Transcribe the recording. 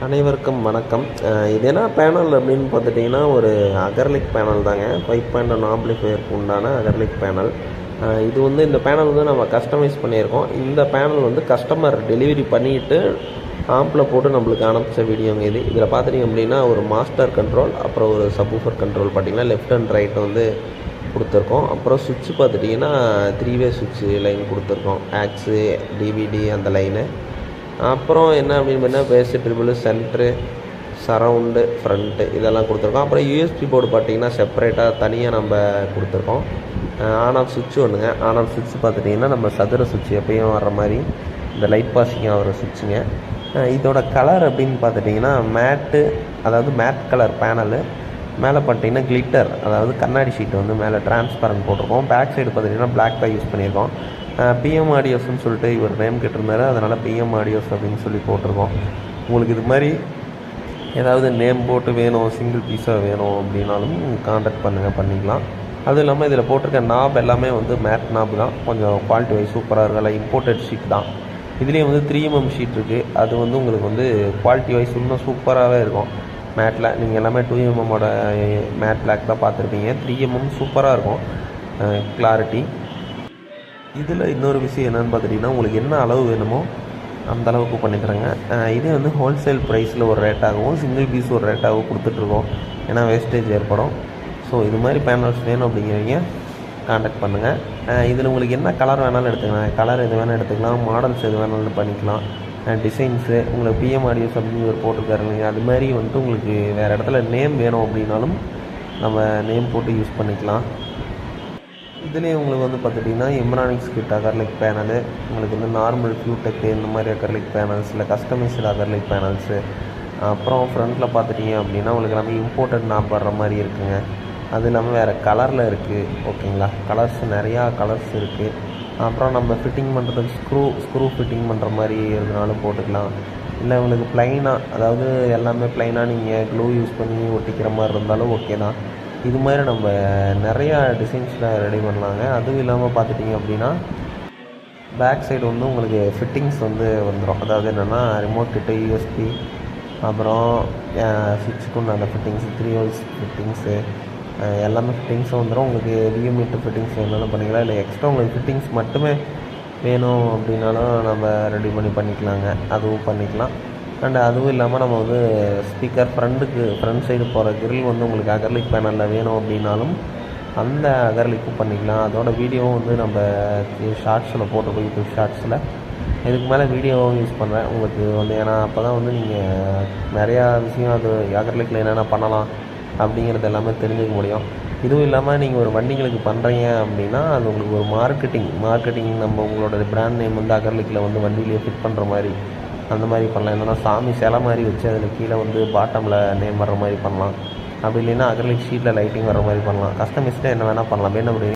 அனைவருக்கும் வணக்கம். இது என்ன பேனல் அப்படின்னு பார்த்துட்டிங்கன்னா, ஒரு அகர்லிக் பேனல் தாங்க. 5.1 ஆம்பிளிஃபையருக்கு உண்டான அகர்லிக் பேனல். இது வந்து இந்த பேனல் வந்து நம்ம கஸ்டமைஸ் பண்ணியிருக்கோம். இந்த பேனல் வந்து கஸ்டமர் டெலிவரி பண்ணிவிட்டு ஆம்பில் போட்டு நம்மளுக்கு அனுப்பிச்ச வீடியோங்க இது. இதில் பார்த்துட்டிங்க அப்படின்னா, ஒரு மாஸ்டர் கண்ட்ரோல், அப்புறம் ஒரு சப்வூஃபர் கண்ட்ரோல் பார்த்திங்கன்னா லெஃப்ட் அண்ட் ரைட் வந்து கொடுத்துருக்கோம். அப்புறம் சுவிட்ச் பார்த்துட்டிங்கன்னா 3 வே சுவிட்ச் லைன் கொடுத்துருக்கோம். ஆக்ஸு, டிவிடி அந்த லைனு. அப்புறம் என்ன அப்படின்னு பார்த்தீங்கன்னா, bass, treble, centre, surround, front இதெல்லாம் கொடுத்துருக்கோம். அப்புறம் யூஎஸ்பி போர்டு பார்த்திங்கன்னா செப்பரேட்டாக தனியாக நம்ம கொடுத்துருக்கோம். ஆன் ஆஃப் சுவிட்ச் ஒன்றுங்க. ஆன் ஆஃப் சுவிட்ச் பார்த்துட்டிங்கன்னா நம்ம சதுர சுவிட்ச் எப்பயும் வர்ற மாதிரி இந்த லைட் பாசிங் ஆகிற சுவிட்சுங்க. இதோட கலர் அப்படின்னு பார்த்துட்டிங்கன்னா மேட்டு, அதாவது மேட் கலர் பேனலு. மேலே பார்த்தீங்கன்னா கிளிட்டர், அதாவது கண்ணாடி ஷீட் வந்து மேலே டிரான்ஸ்பரண்ட் போட்டிருக்கோம். பேக் சைடு பார்த்திங்கன்னா பிளாக் தான் யூஸ் பண்ணியிருக்கோம். பிஎம் ஆடியோஸ்ன்னு சொல்லிட்டு இவர் நேம் கேட்டிருந்தாரு, அதனால் பிஎம் ஆடியோஸ் அப்படின்னு சொல்லி போட்டிருக்கோம். உங்களுக்கு இது மாதிரி ஏதாவது நேம் போட்டு வேணும், சிங்கிள் பீஸாக வேணும் அப்படின்னாலும் கான்டாக்ட் பண்ணிக்கலாம். அதுவும் இல்லாமல் இதில் போட்டிருக்க நாப் எல்லாமே வந்து மேட் நாப் தான். கொஞ்சம் குவாலிட்டி வைஸ் சூப்பராக இருக்கல, இம்போர்ட்டட் ஷீட் தான். இதுலேயும் வந்து 3mm ஷீட் இருக்குது. அது வந்து உங்களுக்கு வந்து குவாலிட்டி வைஸ் இன்னும் சூப்பராகவே இருக்கும். மேட்டில் நீங்கள் எல்லாமே 2mm மேட் பிளாக் தான் பார்த்துருப்பீங்க. 3mm சூப்பராக இருக்கும் கிளாரிட்டி. இதில் இன்னொரு விஷயம் என்னென்னு பார்த்துட்டிங்கன்னா, உங்களுக்கு என்ன அளவு வேணுமோ அந்த அளவுக்கு பண்ணித்தரேங்க. இதே வந்து ஹோல்சேல் ப்ரைஸில் ஒரு ரேட்டாகவும், சிங்கிள் பீஸ் ஒரு ரேட்டாகவும் கொடுத்துட்ருக்கோம். ஏன்னா வேஸ்டேஜ் ஏற்படும். ஸோ இது மாதிரி பேனல்ஸ் வேணும் அப்படிங்கிறவங்க கான்டாக்ட் பண்ணுங்கள். இதில் உங்களுக்கு என்ன கலர் வேணாலும் எடுத்துக்கலாம். கலர் எது வேணாலும் எடுத்துக்கலாம், மாடல்ஸ் எது வேணாலும் பண்ணிக்கலாம். டிசைன்ஸு உங்களுக்கு பிஎம் ஆடியோஸ் அப்படின்னு ஒரு போட்டிருக்காருங்க. அது மாதிரி வந்துட்டு உங்களுக்கு வேறு இடத்துல நேம் வேணும் அப்படின்னாலும் நம்ம நேம் போட்டு யூஸ் பண்ணிக்கலாம். இதுலேயே உங்களுக்கு வந்து பார்த்துட்டிங்கன்னா எம்ரானிக்ஸ் கிட் அகர்லிக் பேனலு, உங்களுக்கு வந்து நார்மல் ஃபியூடெக்கு இந்த மாதிரி அகர்லிக் பேனல்ஸ், இல்லை கஸ்டமைஸ்டு அகர்லிக் பேனல்ஸு. அப்புறம் ஃப்ரண்ட்டில் பார்த்துட்டிங்க அப்படின்னா உங்களுக்கு எல்லாமே இம்போர்ட்டட் நாப் வர்ற மாதிரி இருக்குங்க. அது இல்லாமல் வேறு கலரில் இருக்குது. ஓகேங்களா, கலர்ஸ் நிறையா கலர்ஸ் இருக்குது. அப்புறம் நம்ம ஃபிட்டிங் பண்ணுறதுக்கு ஸ்க்ரூ ஃபிட்டிங் பண்ணுற மாதிரி இருந்தாலும் போட்டுக்கலாம். இல்லை உங்களுக்கு ப்ளைனாக, அதாவது எல்லாமே ப்ளைனாக நீங்கள் க்ளூ யூஸ் பண்ணி ஒட்டிக்கிற மாதிரி இருந்தாலும் ஓகே தான். இது மாதிரி நம்ம நிறையா டிசைன்ஸில் ரெடி பண்ணலாங்க. அதுவும் இல்லாமல் பார்த்துட்டிங்க அப்படின்னா பேக் சைடு வந்து உங்களுக்கு ஃபிட்டிங்ஸ் வந்து வந்துடும். அதாவது என்னென்னா ரிமோட் கிட்ட யூஎஸ்பி, அப்புறம் சுவிட்சுக்கு அந்த ஃபிட்டிங்ஸு, 3 holes ஃபிட்டிங்ஸு, எல்லாமே ஃபிட்டிங்ஸும் வந்துடும். உங்களுக்கு விஎம்இட்டு ஃபிட்டிங்ஸ் வேணாலும் பண்ணிக்கலாம். இல்லை எக்ஸ்ட்ரா உங்களுக்கு ஃபிட்டிங்ஸ் மட்டுமே வேணும் அப்படின்னாலும் நம்ம ரெடி பண்ணிக்கலாங்க. அதுவும் பண்ணிக்கலாம். அண்ட் அதுவும் இல்லாமல் நம்ம வந்து ஸ்பீக்கர் ஃப்ரண்ட் சைடு போகிற கிரில் வந்து உங்களுக்கு அகர்லிக் பேனலில் வேணும் அப்படின்னாலும் அந்த அகர்லிக்கும் பண்ணிக்கலாம். அதோட வீடியோவும் வந்து நம்ம ஷார்ட்ஸில் போட்டுருக்கோம், யூடியூப் ஷார்ட்ஸில். இதுக்கு மேலே வீடியோவும் யூஸ் பண்ணுறேன் உங்களுக்கு வந்து. ஏன்னா அப்போ தான் வந்து நீங்கள் நிறையா விஷயம் அது அகர்லிக்கில் என்னென்ன பண்ணலாம் அப்படிங்கிறது எல்லாமே தெரிஞ்சுக்க முடியும். இதுவும் இல்லாமல் நீங்கள் ஒரு வண்டிங்களுக்கு பண்ணுறீங்க அப்படின்னா அது உங்களுக்கு ஒரு மார்க்கெட்டிங் நம்ம உங்களோட பிராண்ட் நேம் வந்து அகர்லிக்கில் வந்து வண்டியிலேயே ஃபிட் பண்ணுற மாதிரி அந்த மாதிரி பண்ணலாம். இல்லைனா சாமி சிலை மாதிரி வச்சு அதில் கீழே வந்து பாட்டமில் நேம் வர்ற மாதிரி பண்ணலாம். அப்படி இல்லைன்னா அகர்லிக் ஷீட்டில் லைட்டிங் வர்ற மாதிரி பண்ணலாம். கஸ்டமைஸ்டாக என்ன வேணால் பண்ணலாம். வேணும்